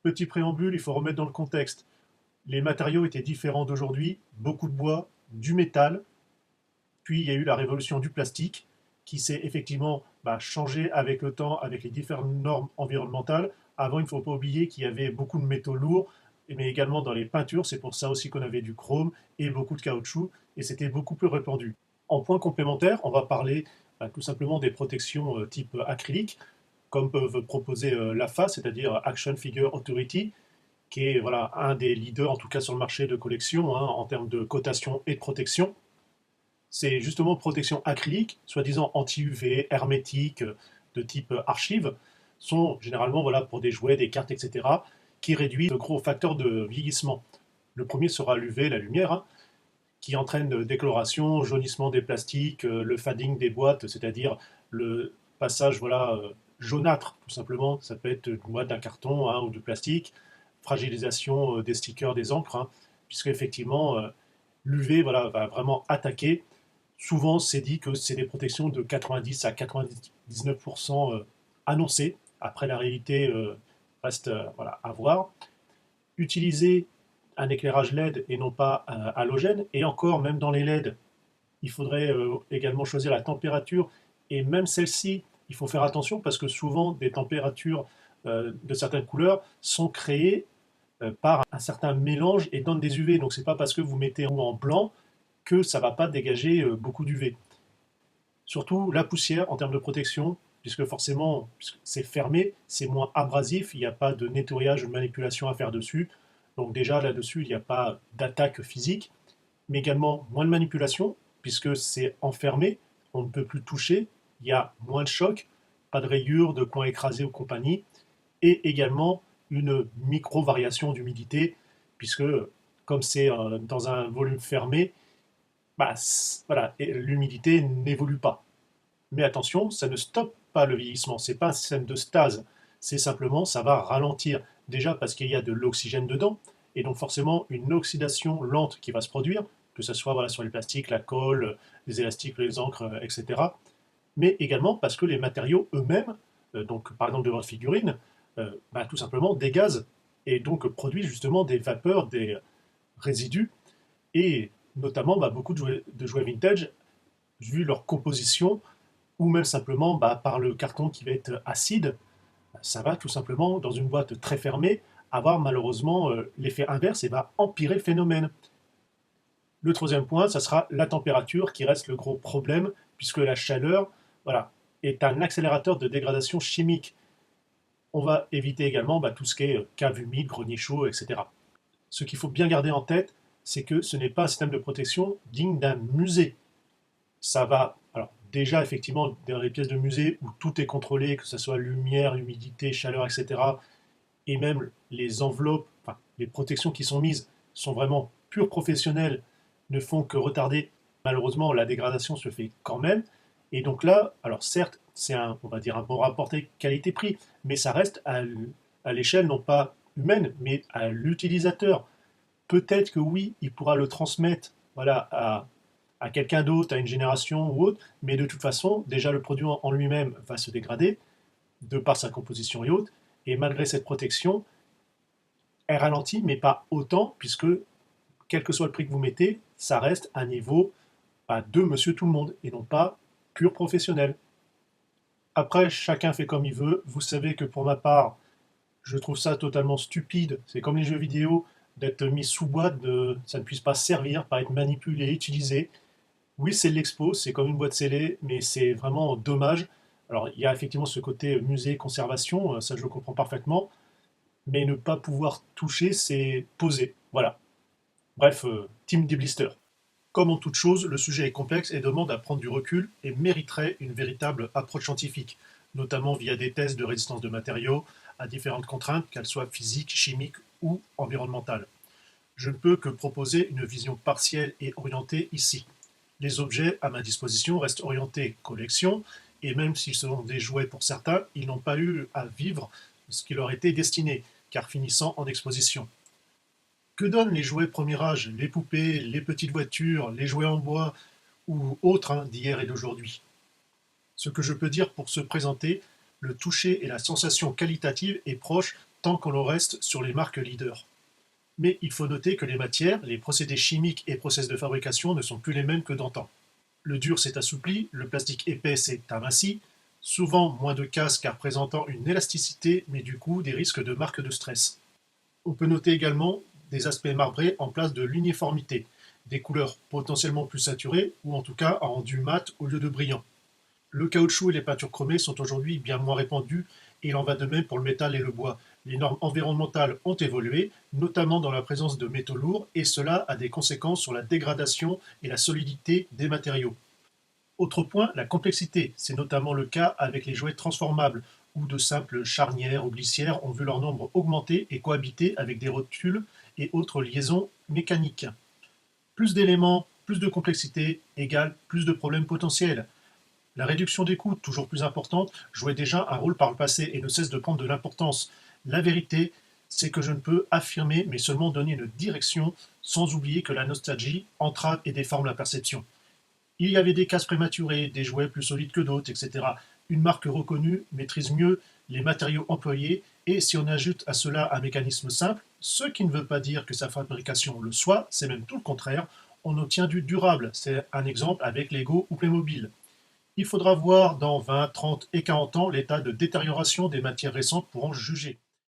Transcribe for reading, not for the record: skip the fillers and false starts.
Petit préambule, il faut remettre dans le contexte. Les matériaux étaient différents d'aujourd'hui, beaucoup de bois, du métal, puis il y a eu la révolution du plastique qui s'est effectivement changé avec le temps, avec les différentes normes environnementales. Avant, il ne faut pas oublier qu'il y avait beaucoup de métaux lourds, mais également dans les peintures, c'est pour ça aussi qu'on avait du chrome et beaucoup de caoutchouc, et c'était beaucoup plus répandu. En point complémentaire, on va parler tout simplement des protections type acrylique, comme peuvent proposer l'AFA, c'est-à-dire Action Figure Authority, qui est voilà, un des leaders, en tout cas sur le marché de collection, en termes de cotation et de protection. C'est justement protection acrylique, soi-disant anti-UV, hermétique, de type archive, sont généralement voilà, pour des jouets, des cartes, etc., qui réduisent de gros facteurs de vieillissement. Le premier sera l'UV, la lumière, qui entraîne décoloration, jaunissement des plastiques, le fading des boîtes, c'est-à-dire le passage voilà, jaunâtre, tout simplement. Ça peut être une boîte d'un carton ou du plastique, fragilisation des stickers, des encres, puisque effectivement, l'UV voilà, va vraiment attaquer. Souvent, c'est dit que c'est des protections de 90 à 99% annoncées. Après, la réalité reste voilà, à voir. Utiliser un éclairage LED et non pas halogène. Et encore, même dans les LED, il faudrait également choisir la température. Et même celle-ci, il faut faire attention parce que souvent, des températures de certaines couleurs sont créées par un certain mélange et donnent des UV. Donc, c'est pas parce que vous mettez en blanc que ça ne va pas dégager beaucoup d'UV. Surtout la poussière en termes de protection, puisque forcément, c'est fermé, c'est moins abrasif, il n'y a pas de nettoyage ou de manipulation à faire dessus. Donc déjà là-dessus, il n'y a pas d'attaque physique, mais également moins de manipulation, puisque c'est enfermé, on ne peut plus toucher, il y a moins de choc, pas de rayures, de coins écrasés ou compagnie, et également une micro-variation d'humidité, puisque comme c'est dans un volume fermé, voilà, l'humidité n'évolue pas. Mais attention, ça ne stoppe pas le vieillissement, c'est pas un système de stase, c'est simplement ça va ralentir. Déjà parce qu'il y a de l'oxygène dedans, et donc forcément une oxydation lente qui va se produire, que ce soit voilà, sur les plastiques, la colle, les élastiques, les encres, etc. Mais également parce que les matériaux eux-mêmes, donc par exemple de votre figurine, tout simplement dégazent et donc produisent justement des vapeurs, des résidus, et notamment beaucoup de jouets vintage, vu leur composition, ou même simplement par le carton qui va être acide, ça va tout simplement, dans une boîte très fermée, avoir malheureusement l'effet inverse et va empirer le phénomène. Le troisième point, ça sera la température qui reste le gros problème, puisque la chaleur voilà, est un accélérateur de dégradation chimique. On va éviter également tout ce qui est cave humide, grenier chaud, etc. Ce qu'il faut bien garder en tête, c'est que ce n'est pas un système de protection digne d'un musée. Ça va, alors déjà effectivement dans les pièces de musée où tout est contrôlé, que ce soit lumière, humidité, chaleur, etc. Et même les enveloppes, enfin, les protections qui sont mises sont vraiment pures professionnelles, ne font que retarder. Malheureusement, la dégradation se fait quand même. Et donc là, alors certes, c'est un, on va dire un bon rapport qualité-prix, mais ça reste à l'échelle non pas humaine, mais à l'utilisateur. Peut-être que oui, il pourra le transmettre voilà, à quelqu'un d'autre, à une génération ou autre, mais de toute façon, déjà le produit en lui-même va se dégrader, de par sa composition et autres, et malgré cette protection, elle ralentit, mais pas autant, puisque quel que soit le prix que vous mettez, ça reste un niveau de monsieur tout le monde, et non pas pur professionnel. Après, chacun fait comme il veut. Vous savez que pour ma part, je trouve ça totalement stupide. C'est comme les jeux vidéo, d'être mis sous boîte, ça ne puisse pas servir, pas être manipulé, utilisé. Oui, c'est l'expo, c'est comme une boîte scellée, mais c'est vraiment dommage. Alors, il y a effectivement ce côté musée, conservation, ça je le comprends parfaitement, mais ne pas pouvoir toucher, c'est poser. Voilà. Bref, team des blisters. Comme en toute chose, le sujet est complexe et demande à prendre du recul et mériterait une véritable approche scientifique, notamment via des tests de résistance de matériaux à différentes contraintes, qu'elles soient physiques, chimiques ou environnementales. Je ne peux que proposer une vision partielle et orientée ici. Les objets à ma disposition restent orientés collection, et même s'ils sont des jouets pour certains, ils n'ont pas eu à vivre ce qui leur était destiné, car finissant en exposition. Que donnent les jouets premier âge, les poupées, les petites voitures, les jouets en bois ou autres d'hier et d'aujourd'hui? Ce que je peux dire pour se présenter, le toucher et la sensation qualitative est proche tant que l'on reste sur les marques leaders. Mais il faut noter que les matières, les procédés chimiques et process de fabrication ne sont plus les mêmes que d'antan. Le dur s'est assoupli, le plastique épais s'est aminci, souvent moins de casse car présentant une élasticité, mais du coup des risques de marque de stress. On peut noter également des aspects marbrés en place de l'uniformité, des couleurs potentiellement plus saturées ou en tout cas en rendu mat au lieu de brillant. Le caoutchouc et les peintures chromées sont aujourd'hui bien moins répandues et il en va de même pour le métal et le bois. Les normes environnementales ont évolué, notamment dans la présence de métaux lourds, et cela a des conséquences sur la dégradation et la solidité des matériaux. Autre point, la complexité. C'est notamment le cas avec les jouets transformables, où de simples charnières ou glissières ont vu leur nombre augmenter et cohabiter avec des rotules et autres liaisons mécaniques. Plus d'éléments, plus de complexité égale plus de problèmes potentiels. La réduction des coûts, toujours plus importante, jouait déjà un rôle par le passé et ne cesse de prendre de l'importance. La vérité, c'est que je ne peux affirmer, mais seulement donner une direction, sans oublier que la nostalgie entrave et déforme la perception. Il y avait des cases prématurées, des jouets plus solides que d'autres, etc. Une marque reconnue maîtrise mieux les matériaux employés, et si on ajoute à cela un mécanisme simple, ce qui ne veut pas dire que sa fabrication le soit, c'est même tout le contraire, on obtient du durable. C'est un exemple avec Lego ou Playmobil. Il faudra voir dans 20, 30 et 40 ans l'état de détérioration des matières récentes pour en juger.